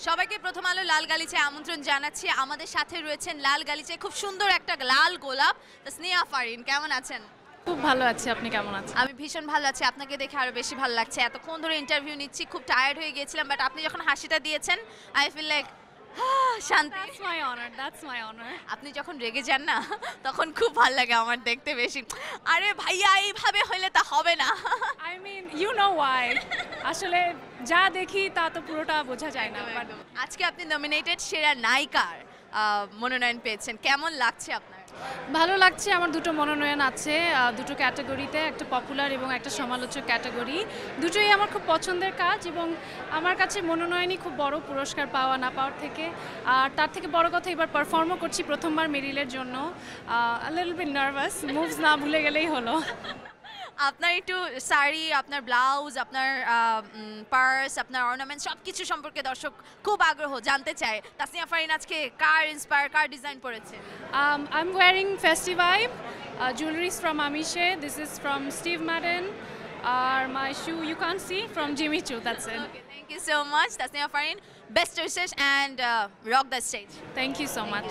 সবাইকে প্রথম আলো লাল গালিচায় আমন্ত্রণ জানাচ্ছি। আমাদের সাথে রয়েছেন লাল গালিচায় খুব সুন্দর একটা লাল গোলাপ স্নেহা ফারিন। কেমন আছেন? খুব ভালো আছি, আপনি কেমন আছেন? আমি ভীষণ ভালো আছি। আপনাকে দেখে আরো বেশি ভালো লাগছে। এতক্ষণ ধরে ইন্টারভিউ নিচ্ছি, খুব টায়ার্ড হয়ে গিয়েছিলাম, বাট আপনি যখন হাসিটা দিয়েছেন আই ফিল লাইক শান্তি। That's my honor. আপনি যখন রেগে যান না তখন খুব ভালো লাগে আমার দেখতে বেশি। আরে ভাইয়া এইভাবে হইলে তা হবে না। I mean, you know why. আসলে যা দেখি তা তো পুরোটা বোঝা যায় না। But আজকে আপনি নমিনেটেড সেরা নায়িকার মনোনয়ন পেয়েছেন, কেমন লাগছে আপনার? ভালো লাগছে, আমার দুটো মনোনয়ন আছে, দুটো ক্যাটাগরিতে, একটা পপুলার এবং একটা সমালোচক ক্যাটাগরি। দুটোই আমার খুব পছন্দের কাজ এবং আমার কাছে মনোনয়নই খুব বড় পুরস্কার পাওয়া না পাওয়ার থেকে। আর তার থেকে বড় কথা, এবার পারফর্মও করছি প্রথমবার মেরিলের জন্য। লিটল বিট নার্ভাস, মুভস না ভুলে গেলেই হলো। আপনার একটু শাড়ি, আপনার ব্লাউজ, আপনার পার্স, আপনার অর্নামেন্ট সব কিছু সম্পর্কে দর্শক খুব আগ্রহ জানতে চায়। তাসনিয়া ফারিন আজকে কার ইন্সপায়ার, কার ডিজাইন করেছে? I'm wearing Festive Vibe. Jewelry is from Amishe. This is from Steve Madden. My shoe you can't see from Jimmy Choo. That's it. Okay, thank you so much, Tasniya Farin. Best wishes and rock the stage. Thank you so much.